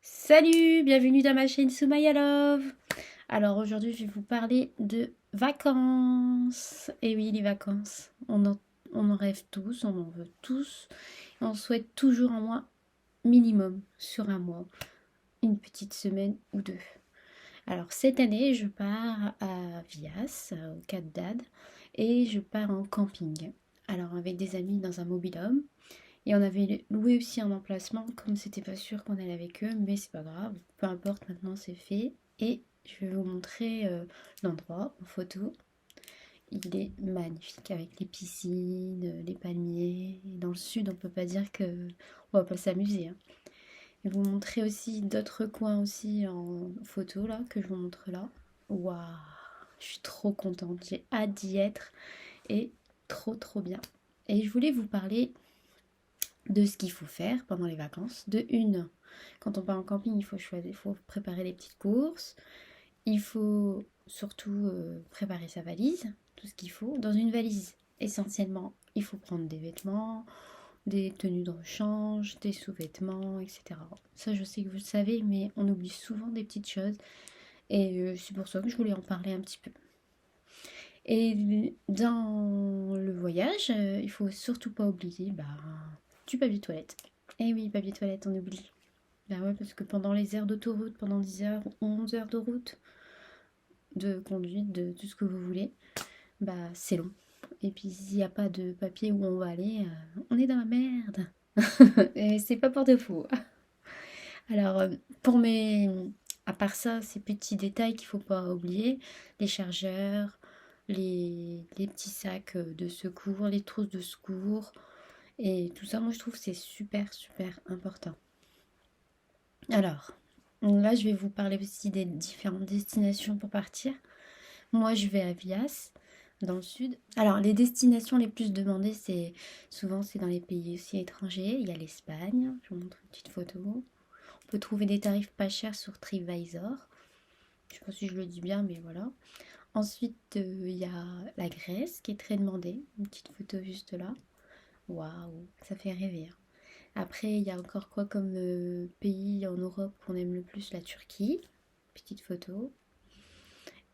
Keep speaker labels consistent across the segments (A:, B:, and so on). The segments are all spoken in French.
A: Salut, bienvenue dans ma chaîne Soumaya Love. Alors aujourd'hui je vais vous parler de vacances. Et oui, les vacances, on en rêve tous, on en veut tous. Et on souhaite toujours un mois minimum sur un mois, une petite semaine ou deux. Alors cette année je pars à Vias, au Cap d'Agde, et je pars en camping. Alors avec des amis dans un mobil-home. Et on avait loué aussi un emplacement, comme c'était pas sûr qu'on allait avec eux, mais c'est pas grave, peu importe, maintenant c'est fait. Et je vais vous montrer l'endroit en photo. Il est magnifique avec les piscines, les palmiers. Et dans le sud, on peut pas dire que on va pas s'amuser, hein. Et vous montrer aussi d'autres coins aussi en photo là, que je vous montre là. Waouh, je suis trop contente, j'ai hâte d'y être et trop bien. Et je voulais vous parler de ce qu'il faut faire pendant les vacances. De une, quand on part en camping, il faut préparer les petites courses. Il faut surtout préparer sa valise, tout ce qu'il faut. Dans une valise, essentiellement, il faut prendre des vêtements, des tenues de rechange, des sous-vêtements, etc. Ça, je sais que vous le savez, mais on oublie souvent des petites choses. Et c'est pour ça que je voulais en parler un petit peu. Et dans le voyage, il faut surtout pas oublier du papier toilette. Eh oui, papier toilette, on oublie. Bah ouais, parce que pendant les aires d'autoroute, pendant 10 heures ou 11 heures de route, de conduite, de tout ce que vous voulez, bah c'est long. Et puis s'il n'y a pas de papier où on va aller, on est dans la merde. Et c'est pas pour de faux. Alors, pour mes... À part ça, ces petits détails qu'il faut pas oublier, les chargeurs, les petits sacs de secours, les trousses de secours, et tout ça, moi je trouve que c'est super important. Alors, là je vais vous parler aussi des différentes destinations pour partir. Moi je vais à Vias, dans le sud. Alors, les destinations les plus demandées, c'est dans les pays aussi étrangers. Il y a l'Espagne, je vous montre une petite photo. On peut trouver des tarifs pas chers sur TripAdvisor. Je sais pas si je le dis bien, mais voilà. Ensuite, il y a la Grèce qui est très demandée. Une petite photo juste là. Waouh, ça fait rêver, hein. Après, il y a encore quoi comme pays en Europe qu'on aime le plus? La Turquie. Petite photo.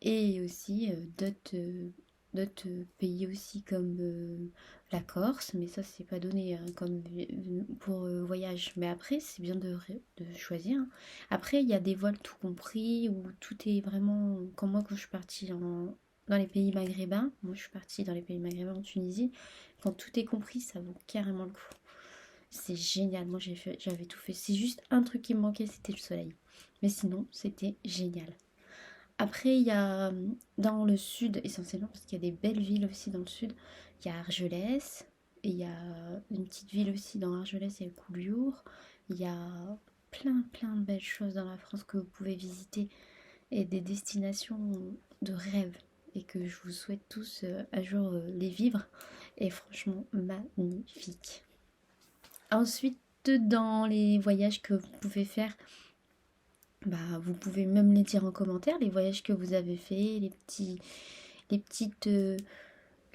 A: Et aussi d'autres pays aussi comme la Corse. Mais ça, c'est pas donné hein, comme pour voyage. Mais après, c'est bien de choisir, hein. Après, il y a des vols tout compris où tout est vraiment... Comme moi, quand je suis partie dans les pays maghrébins. Moi, je suis partie dans les pays maghrébins en Tunisie. Quand tout est compris, ça vaut carrément le coup. C'est génial, moi j'avais tout fait. C'est juste un truc qui me manquait, c'était le soleil. Mais sinon, c'était génial. Après, il y a dans le sud, essentiellement, parce qu'il y a des belles villes aussi dans le sud, il y a Argelès, et il y a une petite ville aussi dans Argelès, il y a Collioure. Il y a plein de belles choses dans la France que vous pouvez visiter, et des destinations de rêve, et que je vous souhaite tous un jour les vivre. Et franchement, magnifique. Ensuite, dans les voyages que vous pouvez faire, vous pouvez même les dire en commentaire, les voyages que vous avez faits, les petites, euh,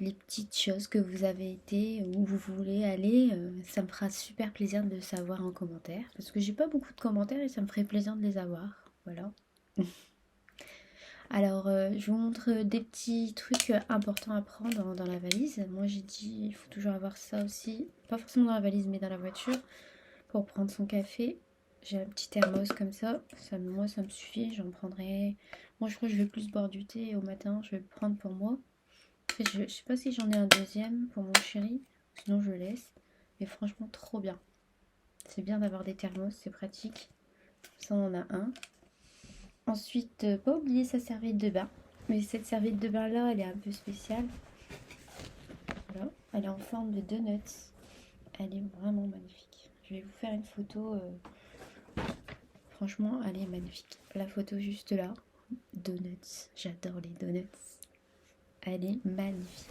A: les petites choses que vous avez été, où vous voulez aller. Ça me fera super plaisir de le savoir en commentaire, parce que j'ai pas beaucoup de commentaires et ça me ferait plaisir de les avoir. Voilà. Alors, je vous montre des petits trucs importants à prendre dans la valise. Moi, j'ai dit, il faut toujours avoir ça aussi, pas forcément dans la valise, mais dans la voiture. Pour prendre son café, j'ai un petit thermos comme ça. Moi, ça me suffit. J'en prendrai. Moi, je crois que je vais plus boire du thé au matin. Je vais le prendre pour moi. Après, je sais pas si j'en ai un deuxième pour mon chéri. Sinon, je le laisse. Mais franchement, trop bien. C'est bien d'avoir des thermos. C'est pratique. Ça, on en a un. Ensuite, pas oublier sa serviette de bain. Mais cette serviette de bain là, elle est un peu spéciale. Voilà. Elle est en forme de donuts. Elle est vraiment magnifique. Je vais vous faire une photo. Franchement, elle est magnifique. La photo juste là. Donuts. J'adore les donuts. Elle est magnifique.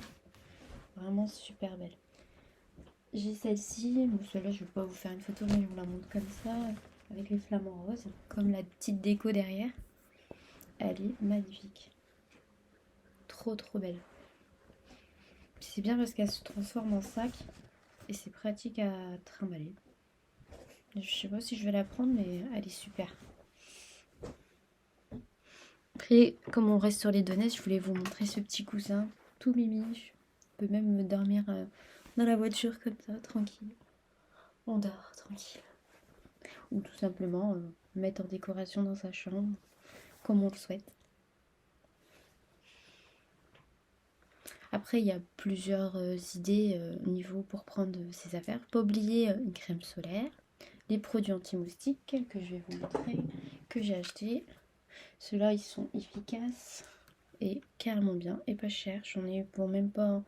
A: Vraiment super belle. J'ai celle-ci. Bon, celle-là, je ne vais pas vous faire une photo, mais je vous la montre comme ça. Avec les flamants roses. Comme la petite déco derrière. Elle est magnifique. Trop belle. C'est bien parce qu'elle se transforme en sac. Et c'est pratique à trimballer. Je sais pas si je vais la prendre, mais elle est super. Après, comme on reste sur les données, je voulais vous montrer ce petit coussin, tout mimi. Je peux même me dormir dans la voiture comme ça, tranquille. On dort tranquille. Ou tout simplement mettre en décoration dans sa chambre, comme on le souhaite. Après, il y a plusieurs idées niveau pour prendre ces affaires. Pas oublier une crème solaire, les produits anti-moustiques que je vais vous montrer, que j'ai acheté. Ceux-là, ils sont efficaces et carrément bien et pas cher. J'en ai eu pour même pas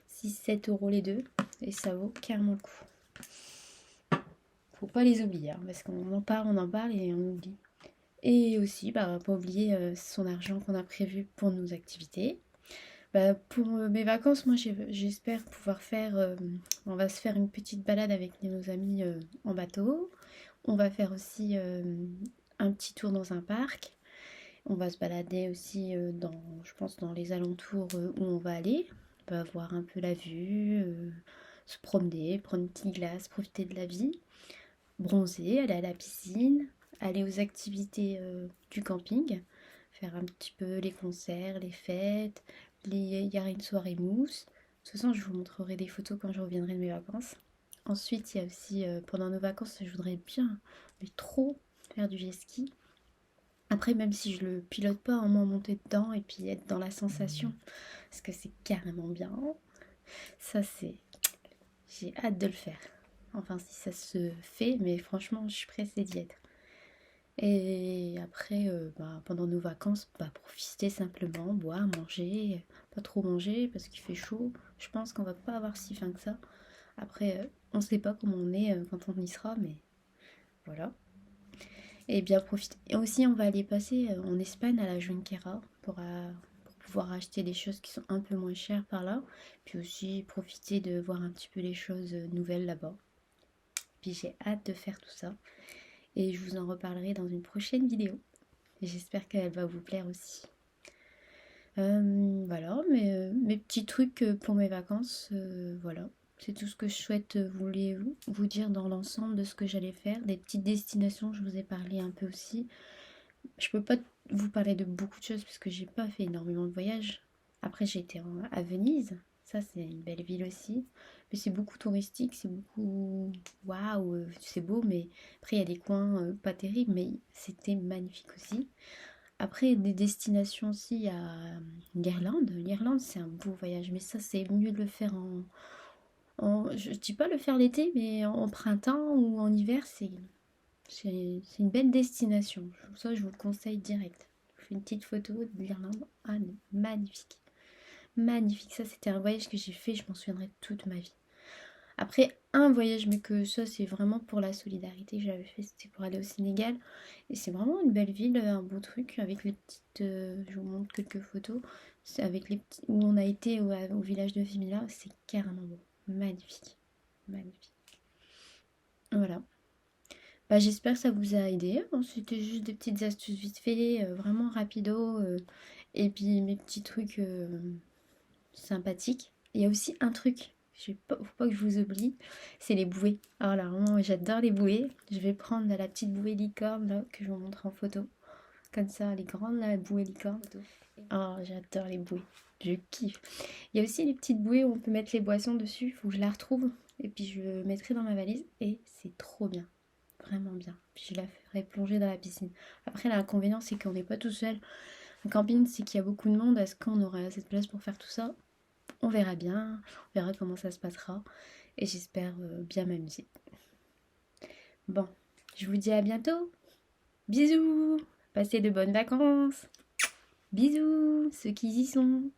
A: 6-7 euros les deux et ça vaut carrément le coup. Faut pas les oublier hein, parce qu'on en parle et on oublie. Et aussi, pas oublier son argent qu'on a prévu pour nos activités. Pour mes vacances, moi j'espère pouvoir faire, on va se faire une petite balade avec nos amis en bateau. On va faire aussi un petit tour dans un parc. On va se balader aussi je pense, dans les alentours où on va aller. On va voir un peu la vue, se promener, prendre une petite glace, profiter de la vie, bronzer, aller à la piscine, aller aux activités du camping, faire un petit peu les concerts, les fêtes, il y aura une soirée mousse. De toute façon, je vous montrerai des photos quand je reviendrai de mes vacances. Ensuite, il y a aussi, pendant nos vacances, je voudrais bien, mais trop, faire du jet ski. Après, même si je le pilote pas, au moins monter dedans et puis être dans la sensation, parce que c'est carrément bien. Ça, c'est... J'ai hâte de le faire. Enfin, si ça se fait, mais franchement, je suis pressée d'y être. Et après, pendant nos vacances, profiter simplement, boire, manger, pas trop manger parce qu'il fait chaud. Je pense qu'on va pas avoir si faim que ça. Après, on sait pas comment on est quand on y sera, mais voilà. Et bien profiter. Et aussi, on va aller passer en Espagne à la Junquera pour pouvoir acheter des choses qui sont un peu moins chères par là. Puis aussi profiter de voir un petit peu les choses nouvelles là-bas. Puis j'ai hâte de faire tout ça. Et je vous en reparlerai dans une prochaine vidéo. J'espère qu'elle va vous plaire aussi. Voilà, mes petits trucs pour mes vacances, voilà. C'est tout ce que je souhaite vous dire dans l'ensemble de ce que j'allais faire. Des petites destinations, je vous ai parlé un peu aussi. Je peux pas vous parler de beaucoup de choses parce que j'ai pas fait énormément de voyages. Après, j'ai été à Venise. Ça, c'est une belle ville aussi. Mais c'est beaucoup touristique, c'est beaucoup... Waouh, c'est beau, mais après, il y a des coins pas terribles, mais c'était magnifique aussi. Après, des destinations aussi à l'Irlande. L'Irlande, c'est un beau voyage, mais ça, c'est mieux de le faire je dis pas le faire l'été, mais en printemps ou en hiver, c'est une belle destination. Ça, je vous le conseille direct. Je fais une petite photo de l'Irlande. Ah, mais magnifique. Magnifique. Ça, c'était un voyage que j'ai fait, je m'en souviendrai toute ma vie. Après, un voyage, mais que ça, c'est vraiment pour la solidarité que j'avais fait, c'était pour aller au Sénégal. Et c'est vraiment une belle ville, un beau truc, avec les petites... je vous montre quelques photos. C'est avec les petits, où on a été au village de Fimila, c'est carrément beau. Magnifique. Magnifique. Voilà. J'espère que ça vous a aidé. Bon, c'était juste des petites astuces vite fait, vraiment rapido. Et puis mes petits trucs sympathiques. Il y a aussi un truc, faut pas que je vous oublie, c'est les bouées. Alors là, vraiment, j'adore les bouées. Je vais prendre la petite bouée licorne là, que je vous montre en photo. Comme ça, les grandes là, bouées licorne. Oh, j'adore les bouées. Je kiffe. Il y a aussi les petites bouées où on peut mettre les boissons dessus. Il faut que je la retrouve. Et puis je le mettrai dans ma valise. Et c'est trop bien. Vraiment bien. Puis je la ferai plonger dans la piscine. Après, l'inconvénient, c'est qu'on n'est pas tout seul. Un camping, c'est qu'il y a beaucoup de monde. Est-ce qu'on aura assez de place pour faire tout ça? On verra bien. On verra comment ça se passera. Et j'espère bien m'amuser. Bon, je vous dis à bientôt. Bisous. Passez de bonnes vacances. Bisous, ceux qui y sont.